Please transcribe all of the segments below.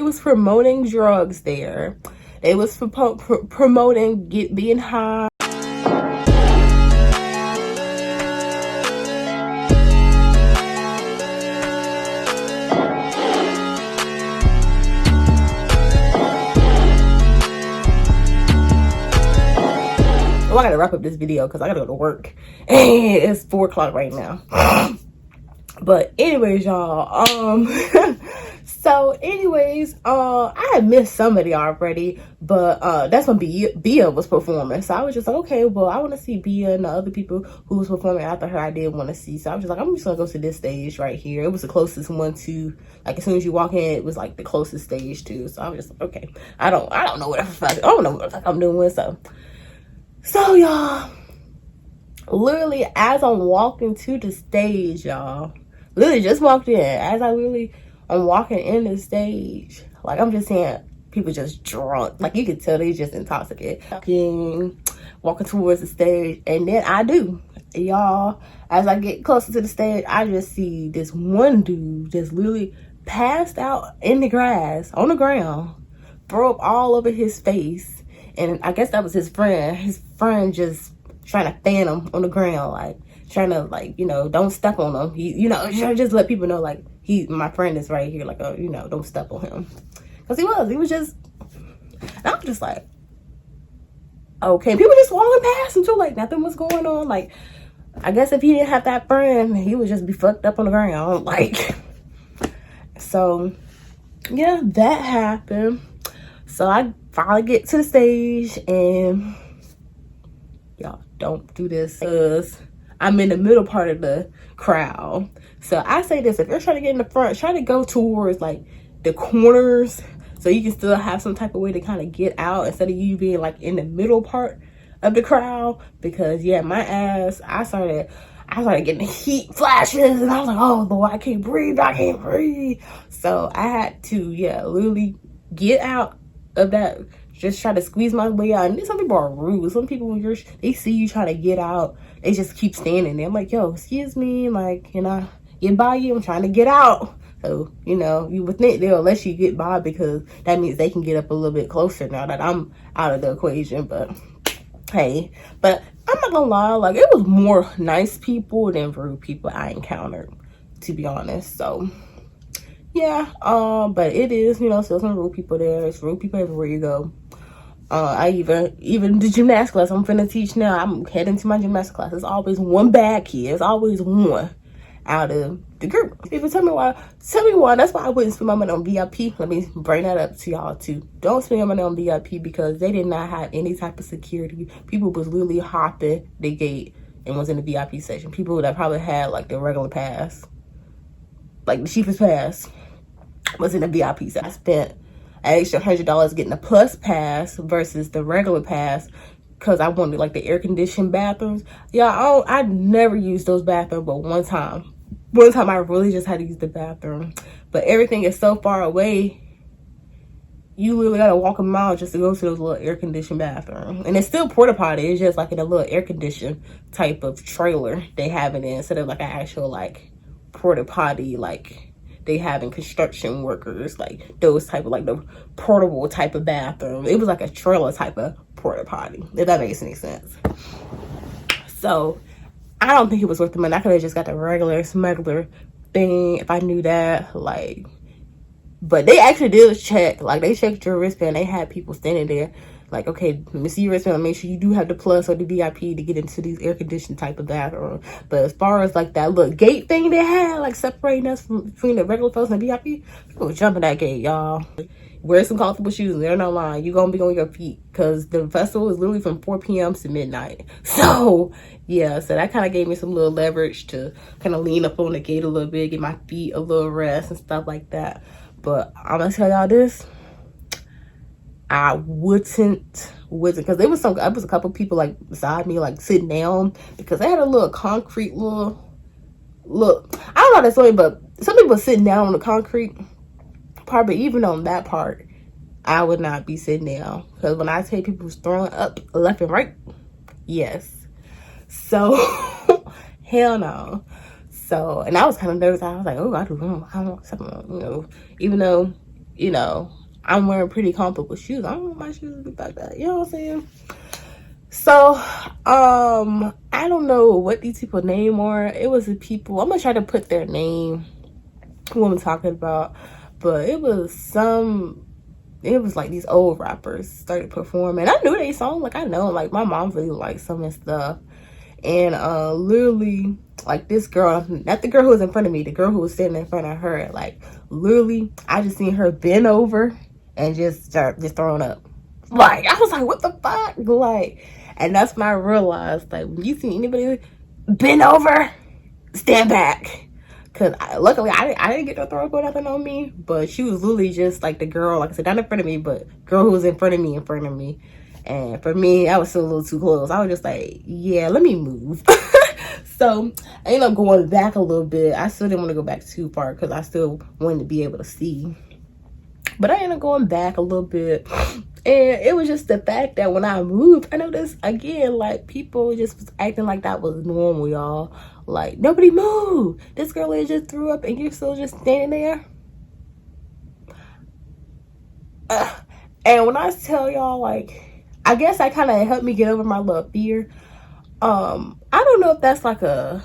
was promoting drugs there. They was promoting being high. I gotta wrap up this video because I gotta go to work and it's 4 o'clock right now. But anyways, y'all, so anyways, I had missed somebody already, but that's when Bia was performing. So I was just like, okay, well, I want to see Bia and the other people who was performing after her. I did want to see, so I was just like, I'm just gonna go to this stage right here. It was the closest one to, like, as soon as you walk in, it was like the closest stage too. So I was just like, okay, I don't know what the fuck, I don't know what the fuck I'm doing. So y'all, literally as I'm walking to the stage, y'all, literally just walked in, as I'm walking in the stage, like, I'm just saying, people just drunk, like, you can tell they just intoxicated, walking towards the stage, and then I do, y'all, as I get closer to the stage, I just see this one dude just literally passed out in the grass, on the ground, throw up all over his face. And I guess that was his friend. His friend just trying to fan him on the ground, like, trying to, like, you know, don't step on him. He, you know, just let people know, like, my friend is right here, like, you know, don't step on him. Because he was just, and I'm just like, okay. People just walking past him too, like, nothing was going on. Like, I guess if he didn't have that friend, he would just be fucked up on the ground, like. So, yeah, that happened. So I finally get to the stage, and y'all, don't do this because I'm in the middle part of the crowd. So I say this, if you're trying to get in the front, try to go towards, like, the corners so you can still have some type of way to kind of get out instead of you being, like, in the middle part of the crowd. Because yeah, my ass, I started getting heat flashes, and I was like, oh Lord, I can't breathe. So I had to, yeah, literally get out of that, just try to squeeze my way out. And some people are rude. Some people, when they see you trying to get out, they just keep standing there. I'm like, yo, excuse me, like, you know, get by you, I'm trying to get out. So, you know, you would think they'll let you get by because that means they can get up a little bit closer now that I'm out of the equation. But hey, but I'm not gonna lie, like, it was more nice people than rude people I encountered, to be honest. So yeah, but it is, you know, still some rude people there. There's rude people everywhere you go. I even the gymnastics class I'm finna teach now, I'm heading to my gymnastics class. There's always one bad kid. There's always one out of the group. People tell me why. That's why I wouldn't spend my money on VIP. Let me bring that up to y'all too. Don't spend your money on VIP because they did not have any type of security. People was literally hopping the gate and was in the VIP section. People that probably had, like, the regular pass, like the cheapest pass, was in the VIP. So I spent an extra $100 getting the plus pass versus the regular pass because I wanted, like, the air conditioned bathrooms. Yeah, I never used those bathrooms, but one time I really just had to use the bathroom. But everything is so far away, you literally gotta walk a mile just to go to those little air conditioned bathrooms. And it's still porta potty. It's just like in a little air conditioned type of trailer they have it in, instead of like an actual, like, porta potty, like they have in construction workers, like those type of, like, the portable type of bathroom. It was like a trailer type of porta potty, if that makes any sense. So I don't think it was worth the money. I could have just got the regular smuggler thing if I knew that, like. But they actually did check, like, they checked your wristband. They had people standing there, like, okay, let me see your wristband, make sure you do have the plus or the VIP to get into these air-conditioned type of bathroom. But as far as, like, that little gate thing they had, like, separating us between the regular folks and the VIP, people was jumping that gate, y'all. Wear some comfortable shoes. They're not lying. You're gonna be on your feet because the festival is literally from 4 p.m. to midnight. So yeah, so that kind of gave me some little leverage to kind of lean up on the gate a little bit, get my feet a little rest and stuff like that. But I'm gonna tell y'all this, I wouldn't, because there was a couple people, like, beside me, like, sitting down, because they had a little concrete look. I don't know that's way, but some people sitting down on the concrete part, but even on that part, I would not be sitting down, because when I say people was throwing up left and right, yes. So hell no. So, and I was kind of nervous. I was like, oh, I don't know, something, you know, even though you know, I'm wearing pretty comfortable shoes. I don't want my shoes to be like that. You know what I'm saying? So, I don't know what these people name are. It was the people. I'm gonna try to put their name. Who I'm talking about, but it was like these old rappers started performing. I knew they song, like I know, like my mom really liked some of stuff, and literally, like this girl, not the girl who was in front of me, the girl who was sitting in front of her, like literally, I just seen her bend over and just start throwing up. Like I was like, what the fuck, like, and that's when I realized, like, when you see anybody bend over, stand back. Cause luckily I didn't get no throw up or nothing on me, but she was literally just like the girl, like I said, not in front of me, but girl who was in front of me. And for me, I was still a little too close. I was just like, yeah, let me move. So I ended up going back a little bit. I still didn't want to go back too far because I still wanted to be able to see. But I ended up going back a little bit. And it was just the fact that when I moved, I noticed again, like people just was acting like that was normal, y'all. Like, nobody moved. This girl just threw up and you're still just standing there. And when I tell y'all, like, I guess that kind of helped me get over my little fear. I don't know if that's like a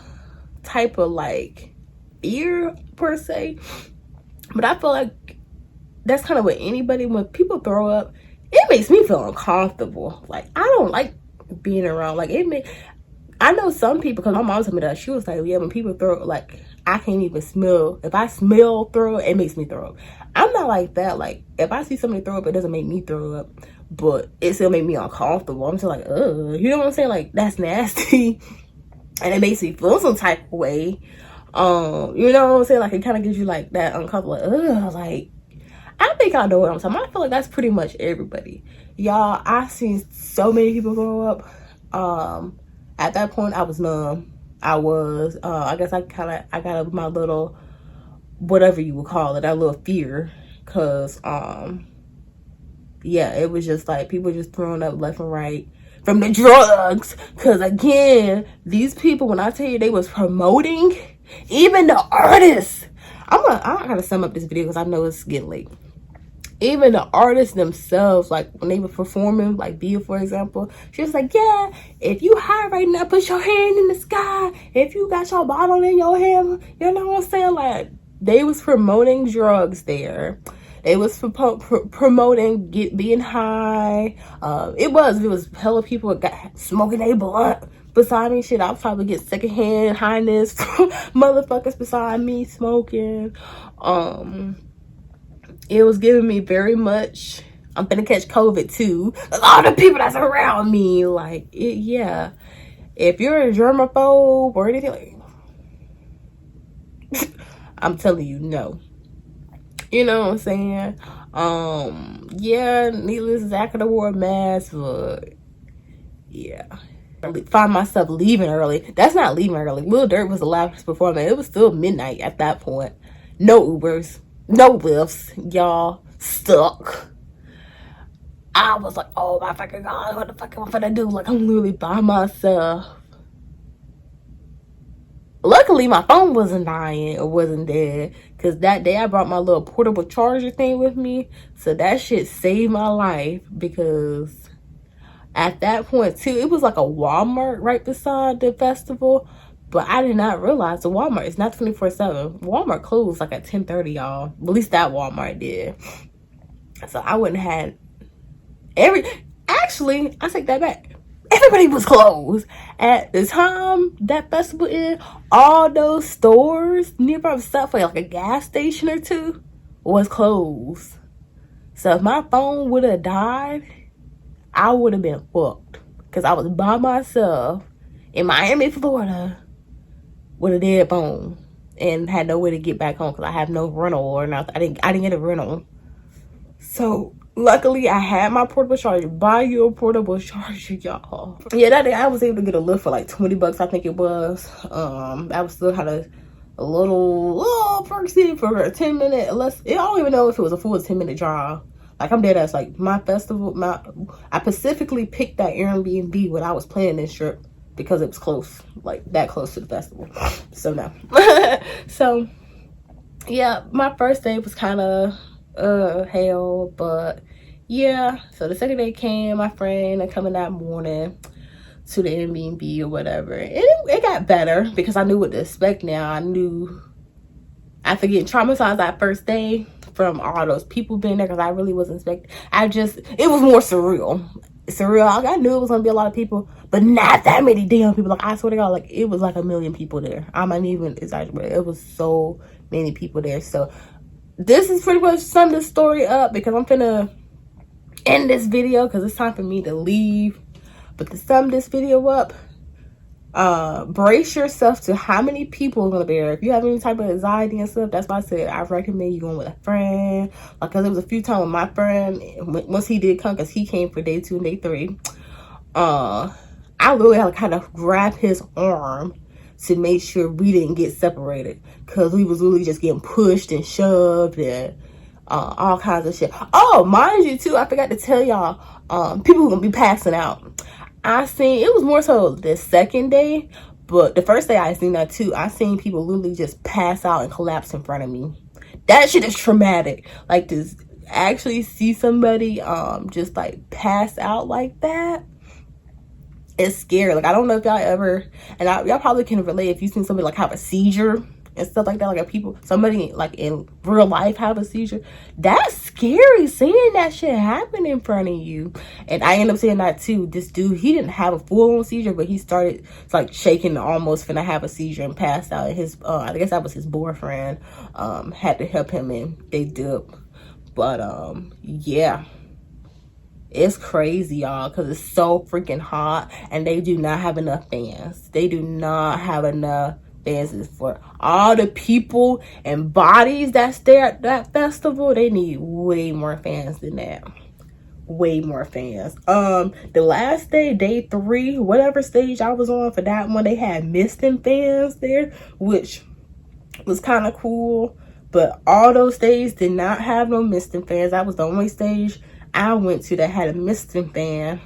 type of like fear per se, but I feel like that's kind of what anybody, when people throw up, it makes me feel uncomfortable. Like, I don't like being around, like, I know some people, because my mom told me that, she was like, yeah, when people throw up, like, I can't even smell. If I smell throw up, it makes me throw up. I'm not like that. Like, if I see somebody throw up, it doesn't make me throw up, but it still make me uncomfortable. I'm just like, ugh, you know what I'm saying? Like, that's nasty. And it makes me feel some type of way. You know what I'm saying? Like, it kind of gives you like that uncomfortable, like, ugh, like, I think I know what I'm talking about. I feel like that's pretty much everybody. Y'all, I've seen so many people throw up. At that point, I was numb. I guess I got my little, whatever you would call it, that little fear. Cause, yeah, it was just like people just throwing up left and right from the drugs. Cause again, these people, when I tell you they was promoting, even the artists. I gotta sum up this video because I know it's getting late. Even the artists themselves, like when they were performing, like Bia, for example, she was like, yeah, if you high right now, put your hand in the sky. If you got your bottle in your hand, you know what I'm saying? Like, they was promoting drugs there. They was promoting being high. It was hella people got smoking a blunt beside me. Shit, I'll probably get secondhand highness from motherfuckers beside me smoking. It was giving me very much, I'm gonna catch COVID too. All the people that's around me, like, yeah. If you're a germaphobe or anything, like, I'm telling you, no. You know what I'm saying? Yeah, needless to say, I could have wore a mask, but yeah. Find myself leaving early. That's not leaving early. Lil Durk was the last performance. It was still midnight at that point. No Ubers. No lifts, y'all. Stuck. I was like, oh my fucking god, what the fuck am I gonna do? Like, I'm literally by myself. Luckily, my phone wasn't dying or wasn't dead, because that day I brought my little portable charger thing with me. So that shit saved my life, because at that point too, it was like a Walmart right beside the festival. But I did not realize the Walmart is not 24/7. Walmart closed like at 10:30, y'all. At least that Walmart did. So I wouldn't have actually, I take that back. Everybody was closed. At the time that festival ended, all those stores nearby Subway, like a gas station or two, was closed. So if my phone would have died, I would have been fucked. Because I was by myself in Miami, Florida, with a dead phone, and had no way to get back home because I have no rental or nothing. I didn't get a rental. So luckily I had my portable charger. Buy your portable charger, y'all. Yeah, that day I was able to get a lift for like $20, I think it was. I was still had a little perky for a 10-minute, unless, I don't even know if it was a full 10-minute drive. Like, I'm dead ass, like, my festival, I specifically picked that Airbnb when I was planning this trip because it was close, like that close to the festival. So no. So yeah, my first day was kind of hell. But yeah, so the second day came, my friend coming that morning to the Airbnb or whatever. It got better because I knew what to expect now. I knew after getting traumatized that first day from all those people being there, because I really wasn't expecting. It was more surreal. I knew it was gonna be a lot of people, but not that many damn people. Like, I swear to God, like, it was like 1 million people there. I'm not even exaggerating. It was so many people there. So this is pretty much sum this story up, because I'm finna end this video because it's time for me to leave. But to sum this video up, brace yourself to how many people are gonna be there. If you have any type of anxiety and stuff, that's why I said I recommend you going with a friend. Like, because there was a few times with my friend, once he did come, because he came for day 2 and day 3, I literally had to kind of grab his arm to make sure we didn't get separated, because we was literally just getting pushed and shoved and all kinds of shit. Oh, mind you too, I forgot to tell y'all, people who gonna be passing out. I seen, it was more so the second day, but the first day I seen that too. I seen people literally just pass out and collapse in front of me. That shit is traumatic. Like, to actually see somebody just like pass out like that, it's scary. Like, I don't know if y'all ever, and y'all probably can relate, if you seen somebody like have a seizure and stuff like that, like somebody like in real life have a seizure. That's scary, seeing that shit happen in front of you. And I ended up seeing that too. This dude, he didn't have a full-on seizure, but he started like shaking, almost finna have a seizure, and passed out. And his I guess that was his boyfriend, had to help him, and they did. But yeah, it's crazy, y'all, because it's so freaking hot, and they do not have enough fans. They do not have enough fans for all the people and bodies that's there at that festival. They need way more fans than that. Way more fans. The last day, day 3, whatever stage I was on for that one, they had misting fans there, which was kind of cool. But all those stages did not have no misting fans. That was the only stage I went to that had a misting fan.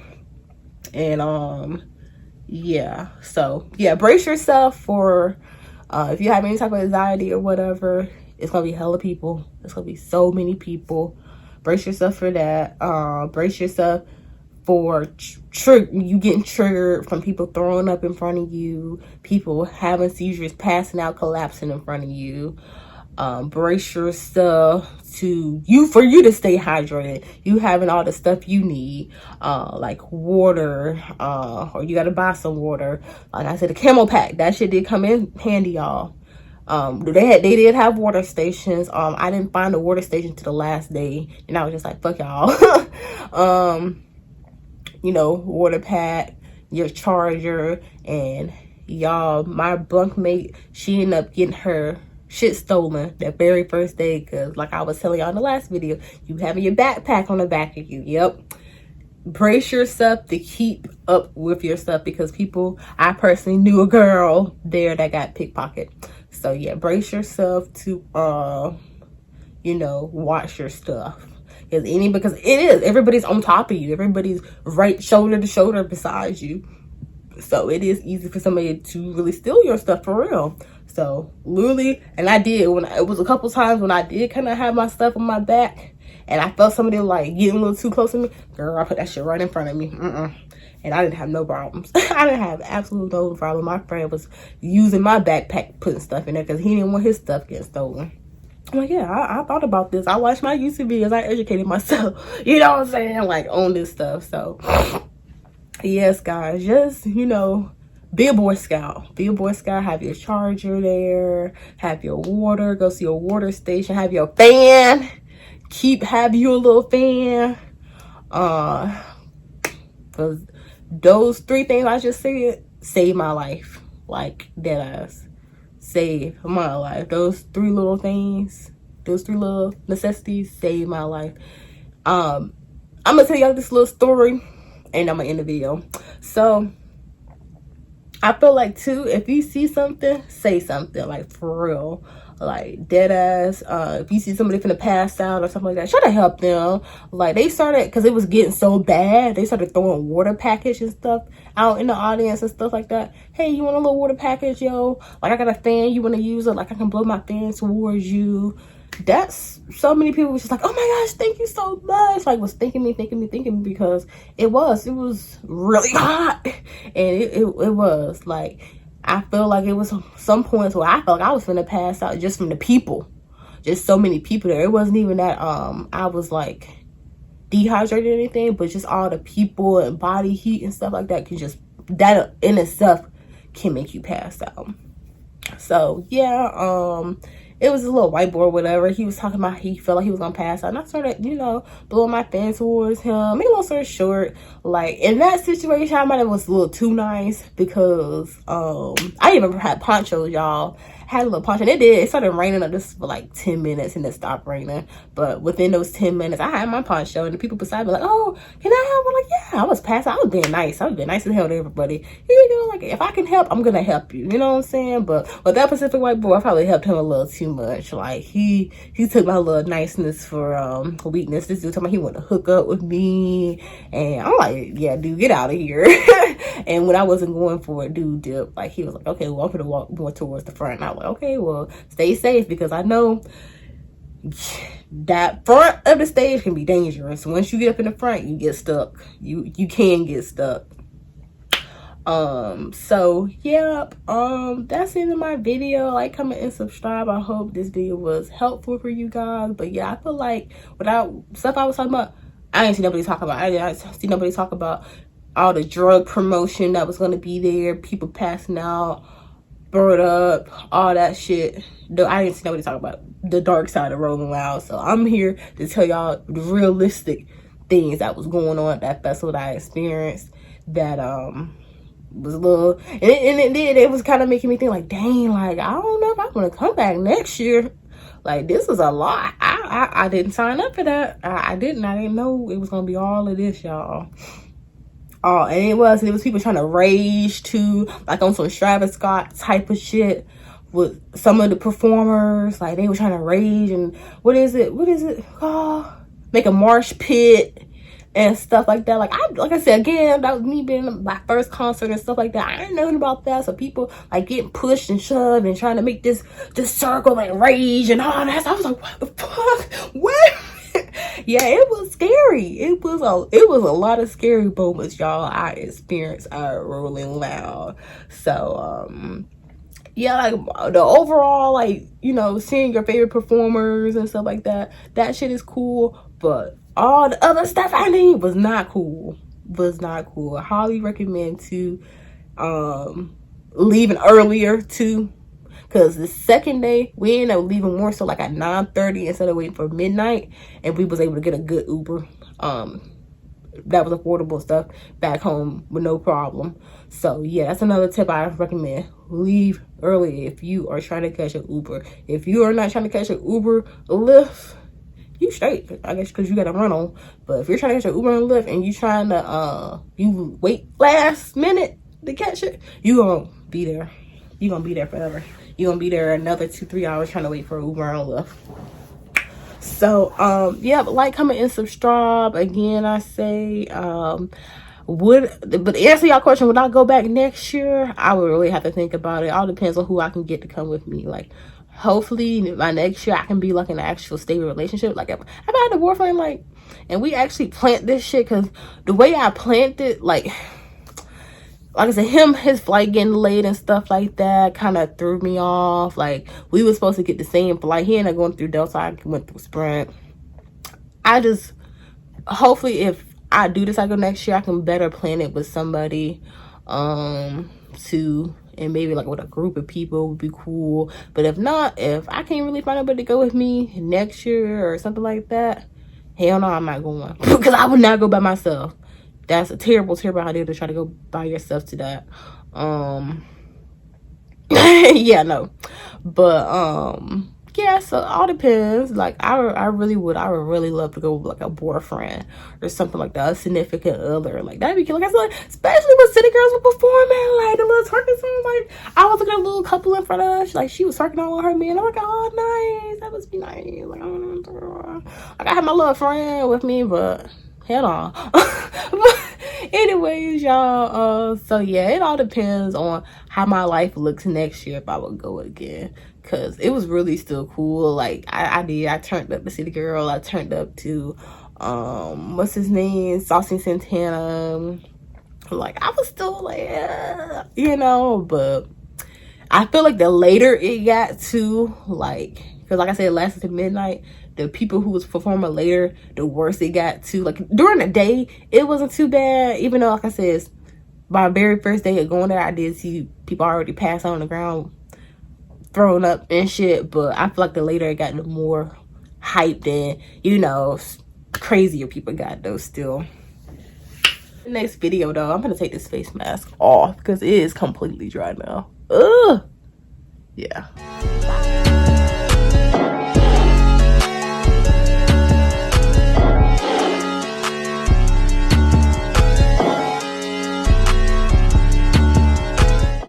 And yeah, so yeah, brace yourself for if you have any type of anxiety or whatever. It's gonna be hella people. It's gonna be so many people. Brace yourself for that. Brace yourself for you getting triggered from people throwing up in front of you, people having seizures, passing out, collapsing in front of you. Brace yourself for you to stay hydrated. You having all the stuff you need, like water, or you gotta buy some water. Like I said, the Camel Pack, that shit did come in handy, y'all. They did have water stations. I didn't find a water station to the last day, and I was just like, fuck y'all. You know, water pack, your charger, and y'all, my bunkmate, she ended up getting her shit stolen that very first day, because like I was telling y'all in the last video, you having your backpack on the back of you. Yep. Brace yourself to keep up with your stuff, because I personally knew a girl there that got pickpocketed. So yeah, brace yourself to you know, watch your stuff, because everybody's on top of you, everybody's right shoulder to shoulder beside you. So it is easy for somebody to really steal your stuff for real. So literally, and I did, it was a couple times when I did kind of have my stuff on my back, and I felt somebody like getting a little too close to me. Girl, I put that shit right in front of me. And I didn't have no problems. I didn't have absolutely no problem. My friend was using my backpack, putting stuff in there, because he didn't want his stuff getting stolen. I'm like, yeah, I thought about this. I watched my YouTube videos. I educated myself. You know what I'm saying? Like, on this stuff. So yes, guys, just, you know, be a Boy Scout. Be a Boy Scout. Have your charger there. Have your water. Go see a water station. Have your fan. Have you a little fan. Because those 3 things I just said saved my life. Like, deadass. Saved my life. Those 3 little things, those 3 little necessities saved my life. I'm going to tell y'all this little story, and I'm gonna end the video. So I feel like too, if you see something, say something, like for real, like dead ass. If you see somebody finna pass out or something like that, try to help them. Like, they started, because it was getting so bad, they started throwing water package and stuff out in the audience and stuff like that. Hey, you want a little water package, yo? Like, I got a fan, you want to use it? Like, I can blow my fan towards you. that's so many people was just like, oh my gosh, thank you so much. Like, was thanking me because it was really hot. And it was like, I feel like it was some points where I felt like I was finna pass out just from the people. Just so many people there. It wasn't even that I was like dehydrated or anything, but just all the people and body heat and stuff like that can just, that in itself can make you pass out. So yeah, it was a little white boy or whatever. He was talking about he felt like he was gonna pass out, and I started, blowing my fan towards him. Make a long story short, like in that situation, I might have was a little too nice because I even had ponchos, y'all. Had a little poncho. And it started raining up this for like 10 minutes and it stopped raining. But within those 10 minutes, I had my poncho and the people beside me like, oh, can I have one? Like, yeah, I was passing. I was being nice. I was being nice as hell to everybody. Like if I can help, I'm gonna help you. You know what I'm saying? But with that Pacific white boy, I probably helped him a little too much. Like he took my little niceness for weakness. This dude told me he wanted to hook up with me. And I'm like, yeah, dude, get out of here. And when I wasn't going for it, dude dipped. Like he was like, okay, well, I'm gonna walk more towards the front. And I was like, okay, well, stay safe because I know that front of the stage can be dangerous. Once you get up in the front, you get stuck. You can get stuck. So yeah, that's the end of my video. Like, comment, and subscribe. I hope this video was helpful for you guys. But yeah, I feel like without stuff I was talking about, I didn't see nobody talk about. I didn't see nobody talk about all the drug promotion that was gonna be there, people passing out, burn up, all that shit. I didn't see nobody talk about the dark side of Rolling Loud. So I'm here to tell y'all the realistic things that was going on at that festival that I experienced. That was a little, and it was kind of making me think like, dang, like I don't know if I'm gonna come back next year. Like, this is a lot. I didn't sign up for that. I didn't know it was gonna be all of this, y'all. Oh, and it was people trying to rage too, like on some Travis Scott type of shit with some of the performers. Like, they were trying to rage and what is it called? Make a marsh pit and stuff like that. Like I said, again, that was me being my first concert and stuff like that. I didn't know about that. So people like getting pushed and shoved and trying to make this circle and rage and all that. So I was like, what the fuck? What? Yeah, it was scary. It was a lot of scary moments, y'all, I experienced at Rolling Loud. So yeah, like the overall, like, seeing your favorite performers and stuff like that shit is cool, but all the other stuff I did was not cool. I highly recommend to leaving earlier too. Because the second day, we ended up leaving more so like at 9:30 instead of waiting for midnight. And we was able to get a good Uber. That was affordable stuff back home with no problem. So yeah, that's another tip I recommend. Leave early if you are trying to catch an Uber. If you are not trying to catch an Uber, a Lyft, you straight, I guess, because you got a rental. But if you're trying to catch an Uber and Lyft and you trying to, you wait last minute to catch it, you gonna be there. You gonna be there forever. You're gonna be there another 2-3 hours trying to wait for Uber and Lyft. So yeah, like, comment, and subscribe. Again, I say but to answer y'all question, would I go back next year? I would really have to think about it. All depends on who I can get to come with me. Like, hopefully by next year I can be like in an actual stable relationship. Like, if I had a boyfriend, like, and we actually plant this shit, because the way I planted, like I said, his flight getting delayed and stuff like that kind of threw me off. Like, we were supposed to get the same flight. He ended up going through Delta. I went through Sprint. Hopefully, if I do this, I go next year, I can better plan it with somebody, and maybe like with a group of people would be cool. But if not, if I can't really find anybody to go with me next year or something like that, hell no, I'm not going. Because I would not go by myself. That's a terrible idea to try to go by yourself to that. Yeah, no. But yeah, so all depends. Like, I would really love to go with like a boyfriend or something like that, a significant other. Like, that'd be cute. Like I said, especially when City Girls were performing, like the little twerking song. Like, I was looking at a little couple in front of us, like she was twerking all on her man. I'm like, oh, nice, that must be nice. Like, I don't know. Like, I had my little friend with me, but hell on. But anyways, y'all, so yeah, it all depends on how my life looks next year if I would go again. because it was really still cool. Like I turned up to City Girl. I turned up to what's his name, Saucy Santana. Like I was still like you know, but I feel like the later it got to, like, because like I said, it lasted to midnight. The people who was performing later, the worse it got to. Like during the day, it wasn't too bad. Even though, like I said, my very first day of going there, I did see people already pass out on the ground, thrown up and shit. But I feel like the later it got, the more hyped and, you know, crazier people got though still. The next video though, I'm gonna take this face mask off because it is completely dry now. Ugh. Yeah.